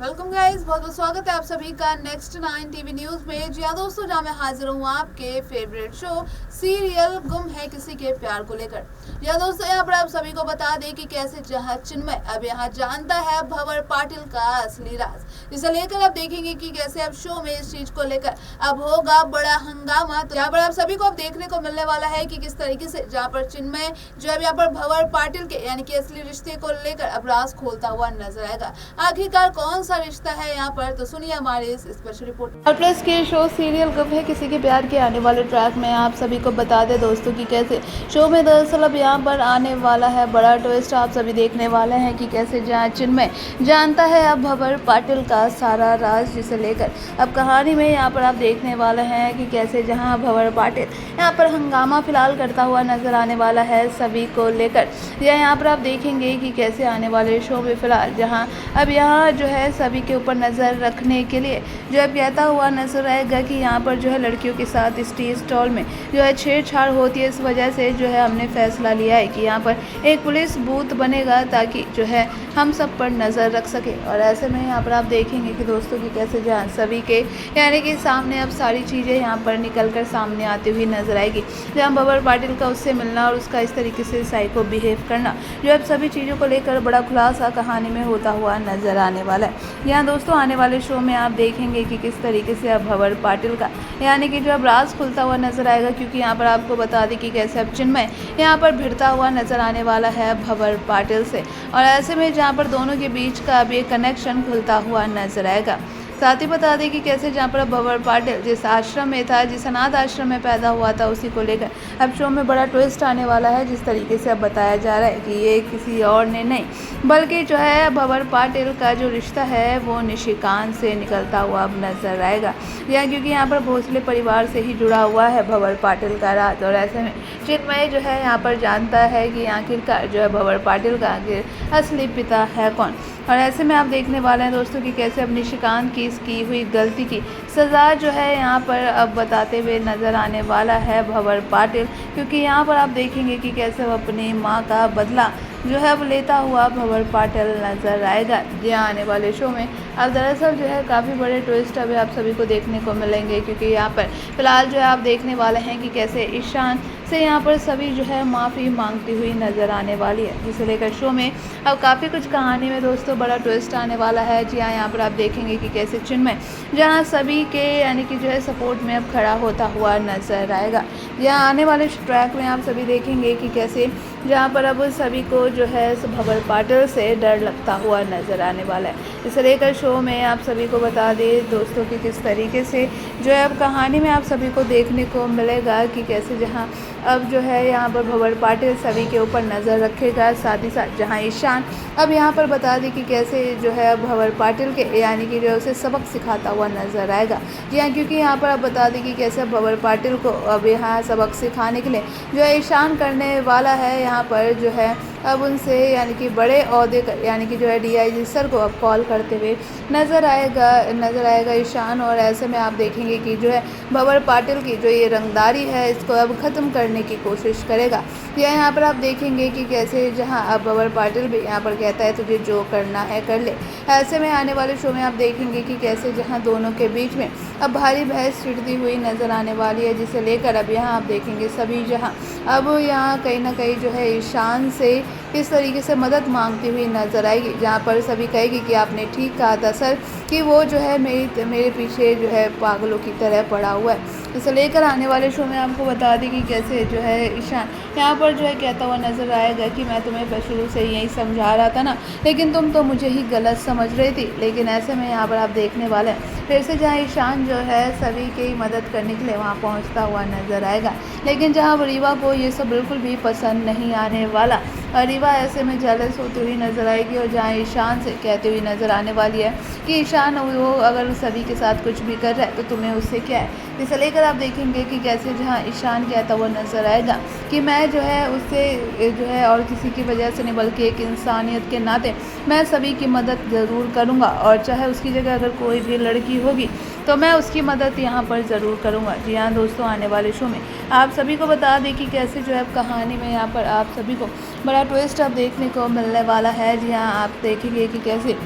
Welcome guys, बहुत बहुत स्वागत है आप सभी का नेक्स्ट 9 टीवी न्यूज में। जी हाँ दोस्तों, जहाँ मैं हाजिर हूँ आपके फेवरेट शो सीरियल गुम है किसी के प्यार को लेकर। या दोस्तों, यहाँ पर आप सभी को बता दें कि कैसे जहाँ चिन्मय अब यहाँ जानता है भंवर पाटिल का असली राज। इसे लेकर आप देखेंगे कि कैसे अब शो में इस चीज को लेकर अब होगा बड़ा हंगामा। तो यहाँ पर आप सभी को अब देखने को मिलने वाला है कि किस तरीके से जहाँ पर चिन्मय जो है यहाँ पर भंवर पाटिल के यानी कि असली रिश्ते को लेकर अब राज खोलता हुआ नजर आएगा। आखिरकार कौन सा रिश्ता है यहाँ पर, तो सुनिए हमारी इस स्पेशल रिपोर्ट। प्लस के शो सीरियल गुम है किसी के प्यार के आने वाले ट्रैक में आप सभी को बता दें दोस्तों कि कैसे शो में दरअसल अब यहाँ पर आने वाला है बड़ा ट्विस्ट। आप सभी देखने वाले हैं कि कैसे जहाँ चिन्मय जानता है अब भंवर पाटिल का सारा राज, जिसे लेकर अब कहानी में यहाँ पर आप देखने वाले हैं कि कैसे जहाँ भंवर पाटिल यहाँ पर हंगामा फिलहाल करता हुआ नजर आने वाला है सभी को लेकर। या यहाँ पर आप देखेंगे कि कैसे आने वाले शो में फिलहाल जहाँ अब यहाँ जो है सभी के ऊपर नज़र रखने के लिए जो है कहता हुआ नजर आएगा कि यहाँ पर जो है लड़कियों के साथ स्टेज स्टॉल में जो है छेड़छाड़ होती है। इस वजह से जो है हमने फैसला लिया है कि यहाँ पर एक पुलिस बूथ बनेगा ताकि जो है हम सब पर नज़र रख सके। और ऐसे में यहाँ पर आप देखेंगे कि दोस्तों की कैसे जहाँ सभी के यानी कि सामने अब सारी चीज़ें यहाँ पर निकल कर सामने आती हुई नजर आएगी। जहाँ भंवर पाटिल का उससे मिलना और उसका इस तरीके से साइको बिहेव करना जो अब सभी चीज़ों को लेकर बड़ा खुलासा कहानी में होता हुआ नजर आने वाला है। यहाँ दोस्तों आने वाले शो में आप देखेंगे कि किस तरीके से अब भंवर पाटिल का यानी कि जो अब राज खुलता हुआ नजर आएगा, क्योंकि यहाँ पर आपको बता दें कि कैसे अब चिन्मय यहाँ पर भिड़ता हुआ नजर आने वाला है भंवर पाटिल से। और ऐसे में जहाँ पर दोनों के बीच का अब ये कनेक्शन खुलता हुआ नजर आएगा। साथ ही बता दें कि कैसे जहाँ पर भंवर पाटिल जिस आश्रम में था, जिस अनाथ आश्रम में पैदा हुआ था, उसी को लेकर अब शो में बड़ा ट्विस्ट आने वाला है। जिस तरीके से अब बताया जा रहा है कि ये किसी और ने नहीं बल्कि जो है भंवर पाटिल का जो रिश्ता है वो निशिकांत से निकलता हुआ अब नजर आएगा। या क्योंकि यहाँ पर भोसले परिवार से ही जुड़ा हुआ है भंवर पाटिल का राज। और ऐसे में चिन्मय जो है यहाँ पर जानता है कि आखिरकार जो है भंवर पाटिल का आखिर असली पिता है कौन। और ऐसे में आप देखने वाले हैं दोस्तों कि कैसे अब निशिकांत की हुई गलती की सज़ा जो है यहाँ पर अब बताते हुए नज़र आने वाला है भंवर पाटिल, क्योंकि यहाँ पर आप देखेंगे कि कैसे वो अपनी माँ का बदला जो है अब लेता हुआ भंवर पाटिल नजर आएगा। जी आने वाले शो में अब दरअसल जो है काफ़ी बड़े ट्विस्ट अभी आप सभी को देखने को मिलेंगे, क्योंकि यहाँ पर फिलहाल जो है आप देखने वाले हैं कि कैसे ईशान से यहाँ पर सभी जो है माफ़ी मांगती हुई नज़र आने वाली है, जिसे लेकर शो में अब काफ़ी कुछ कहानी में दोस्तों बड़ा ट्विस्ट आने वाला है। जी हाँ, यहाँ पर आप देखेंगे कि कैसे चिन्मय जहाँ सभी के यानी कि जो है सपोर्ट में अब खड़ा होता हुआ नजर आएगा। यहाँ आने वाले ट्रैक में आप सभी देखेंगे कि कैसे जहाँ पर अब सभी को जो है भंवर पाटिल से डर लगता हुआ नजर आने वाला है। इसे लेकर शो में आप सभी को बता दें दोस्तों कि किस तरीके से जो है अब कहानी में आप सभी को देखने को मिलेगा कि कैसे जहाँ अब जो है यहाँ पर भंवर पाटिल सभी के ऊपर नज़र रखेगा। साथ ही साथ जहाँ ईशान अब यहाँ पर बता दें कि कैसे जो है भंवर पाटिल के यानी कि जो है उसे सबक सिखाता हुआ नजर आएगा। जी हाँ, क्योंकि यहाँ पर अब बता दें कि कैसे भंवर पाटिल को अब यहाँ सबक सिखाने के लिए जो है ईशान करने वाला है यहाँ पर जो है अब उनसे यानी कि बड़े ओहदे यानी कि जो है DIG सर को अब कॉल करते हुए नज़र आएगा ईशान। और ऐसे में आप देखेंगे कि जो है भंवर पाटिल की जो ये रंगदारी है इसको अब ख़त्म करने की कोशिश करेगा। या यहाँ पर आप देखेंगे कि कैसे जहाँ अब भंवर पाटिल भी यहाँ पर कहता है तुझे जो करना है कर ले। ऐसे में आने वाले शो में आप देखेंगे कि कैसे जहाँ दोनों के बीच में अब भारी बहस छिड़ती हुई नज़र आने वाली है, जिसे लेकर अब यहाँ आप देखेंगे सभी जहाँ अब यहाँ कहीं ना कहीं जो है ईशान से इस तरीके से मदद मांगती हुई नजर आएगी, जहाँ पर सभी कहेगी कि आपने ठीक कहा था सर कि वो जो है मेरे पीछे जो है पागलों की तरह पड़ा हुआ है। इसे लेकर आने वाले शो में आपको बता दें कि कैसे जो है ईशान यहाँ पर जो है कहता हुआ नजर आएगा कि मैं तुम्हें शुरू से यही समझा रहा था ना, लेकिन तुम तो मुझे ही गलत समझ रही थी। लेकिन ऐसे में यहाँ पर आप देखने वाले हैं फिर से जहाँ ईशान जो है सभी की मदद करने के लिए वहाँ पहुँचता हुआ नजर आएगा। लेकिन जहाँ रीवा को ये सब बिल्कुल भी पसंद नहीं आने वाला और रीवा ऐसे में जेलस होती हुई नजर आएगी और जहाँ ईशान से कहती हुई नजर आने वाली है कि ईशान वो अगर सभी के साथ कुछ भी कर रहा है तो तुम्हें उससे क्या है। इसे लेकर आप देखेंगे कि कैसे जहाँ ईशान कहता हुआ नजर आएगा कि मैं जो है उससे जो है और किसी की वजह से नहीं बल्कि एक इंसानियत के नाते मैं सभी की मदद ज़रूर करूँगा, और चाहे उसकी जगह अगर कोई भी लड़की होगी तो मैं उसकी मदद यहाँ पर ज़रूर करूँगा। जी हाँ दोस्तों, आने वाले शो में आप सभी को बता दें कि कैसे जो है कहानी में यहाँ पर आप सभी को बड़ा ट्विस्ट अब देखने को मिलने वाला है। जी हाँ, आप देखेंगे कि कैसे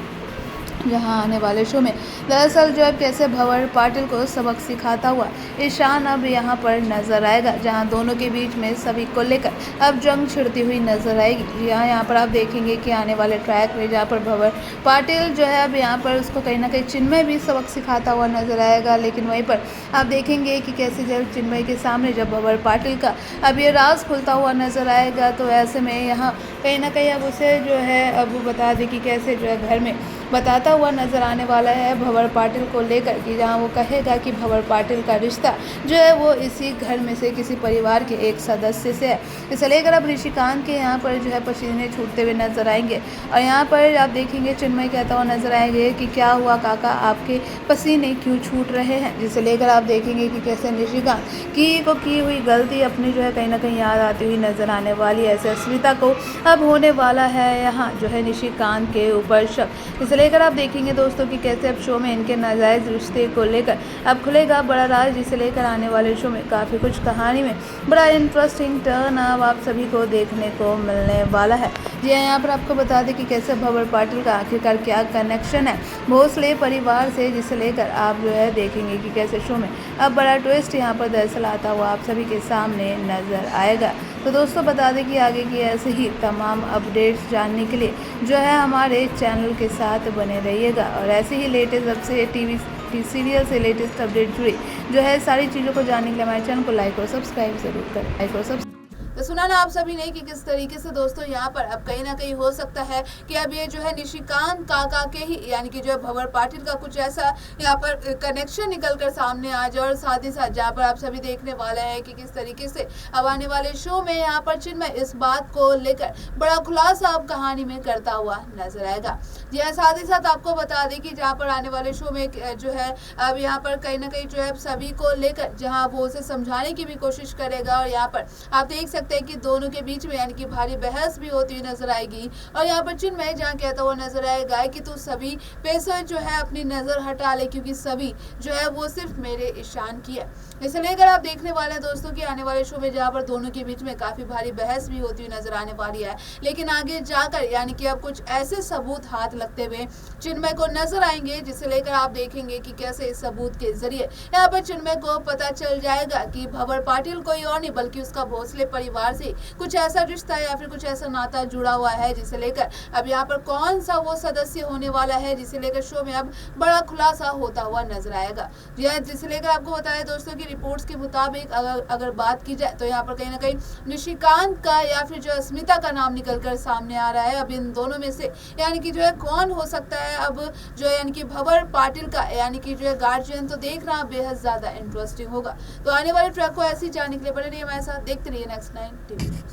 जहां आने वाले शो में दरअसल जो है कैसे भंवर पाटिल को सबक सिखाता हुआ ईशान अब यहां पर नजर आएगा, जहां दोनों के बीच में सभी को लेकर अब जंग छिड़ती हुई नजर आएगी। यहाँ पर आप देखेंगे कि आने वाले ट्रैक में जहां पर भंवर पाटिल जो है अब यहाँ पर उसको कहीं ना कहीं चिन्मय भी सबक सिखाता हुआ नजर आएगा, लेकिन वहीं पर आप देखेंगे कि कैसे जब चिन्मय के सामने जब भंवर पाटिल का अब ये राज खुलता हुआ नजर आएगा, तो ऐसे में यहाँ कहीं ना कहीं अब उसे जो है अब वो बता दे कि कैसे जो है घर में बताता हुआ नजर आने वाला है भंवर पाटिल को लेकर, कि जहां वो कहेगा कि भंवर पाटिल का रिश्ता जो है वो इसी घर में से किसी परिवार के एक सदस्य से है। इसे लेकर अब ऋषिकांत के यहाँ पर जो है पसीने छूटते हुए नजर आएंगे और यहाँ पर आप देखेंगे चिन्मय कहता हुआ नजर आएंगे कि क्या हुआ काका, आपके पसीने क्यों छूट रहे हैं, जिसे लेकर आप देखेंगे कि कैसे ऋषिकांत की हुई गलती अपनी जो है कहीं ना कहीं याद आती हुई नजर आने वाली है। ऐसे अस्मिता को अब होने वाला है यहाँ जो है निशिकांत के ऊपर शक। इसे लेकर आप देखेंगे दोस्तों कि कैसे अब शो में इनके नाजायज रिश्ते को लेकर अब खुलेगा बड़ा राज, जिसे लेकर आने वाले शो में काफ़ी कुछ कहानी में बड़ा इंटरेस्टिंग टर्न अब आप सभी को देखने को मिलने वाला है। जी हाँ, यहाँ पर आपको बता दें कि कैसे भंवर पाटिल का आखिरकार क्या कनेक्शन है भोसले परिवार से, जिसे लेकर आप जो है देखेंगे कि कैसे शो में अब बड़ा ट्विस्ट यहाँ पर दरअसल आता हुआ आप सभी के सामने नजर आएगा। तो दोस्तों बता दें कि आगे की ऐसे ही तमाम अपडेट्स जानने के लिए जो है हमारे चैनल के साथ बने रहिएगा और ऐसे ही लेटेस्ट अब से टीवी सीरियल से लेटेस्ट अपडेट जुड़ी जो है सारी चीज़ों को जानने के लिए हमारे चैनल को लाइक और सब्सक्राइब जरूर करें। लाइक और सब्सक्राइब तो सुना ना आप सभी ने कि किस तरीके से दोस्तों यहाँ पर अब कहीं ना कहीं हो सकता है कि अब ये जो है निशिकांत काका के ही यानी कि जो है भंवर पाटिल का कुछ ऐसा यहाँ पर कनेक्शन निकल कर सामने आ जाए और साथ ही साथ जहाँ पर आप सभी देखने वाले हैं कि किस तरीके से अब आने वाले शो में यहाँ पर चिन्मय इस बात को लेकर बड़ा खुलासा अब कहानी में करता हुआ नजर आएगा। जी हाँ, साथ ही साथ आपको बता दें कि जहाँ पर आने वाले शो में जो है अब यहाँ पर कहीं ना कहीं जो है सभी को लेकर जहाँ वो उसे समझाने की भी कोशिश करेगा और यहाँ पर आप देख सकते हैं कि दोनों के बीच में यानी कि भारी बहस भी होती हुई नजर आएगी और यहाँ पर चिन्मय जहाँ कहता हुआ नजर आएगा कि तू सभी पैसों जो है अपनी नजर हटा ले, क्योंकि सभी जो है वो सिर्फ मेरे ईशान की है। इसे लेकर आप देखने वाले हैं दोस्तों कि आने वाले शो में जहाँ पर दोनों के बीच में काफी भारी बहस भी होती हुई नजर आने वाली है, लेकिन आगे जाकर यानी कि अब कुछ ऐसे सबूत हाथ लगते हुए चिन्मय को नजर आएंगे, जिसे लेकर आप देखेंगे कि कैसे इस सबूत के जरिए यहाँ पर चिन्मय को पता चल जाएगा कि भंवर पाटिल कोई और नहीं बल्कि उसका भोसले परिवार से कुछ ऐसा रिश्ता या फिर कुछ ऐसा नाता जुड़ा हुआ है, जिसे लेकर अब यहाँ पर कौन सा वो सदस्य होने वाला है, जिसे लेकर शो में अब बड़ा खुलासा होता हुआ नजर आएगा। जिसे लेकर आपको बताया दोस्तों की रिपोर्ट्स के मुताबिक अगर बात की जाए तो यहाँ पर कहीं ना कहीं निशिकांत का या फिर जो अस्मिता का नाम निकलकर सामने आ रहा है। अब इन दोनों में से यानी कि जो है कौन हो सकता है अब जो है यानी कि भंवर पाटिल का यानी कि जो है गार्जियन, तो देखना बेहद ज्यादा इंटरेस्टिंग होगा। तो आने वाले ट्रैक को ऐसे ही जानने के लिए बने रहिए हमारे साथ, देखते रहिए नेक्स्ट 9 टीवी।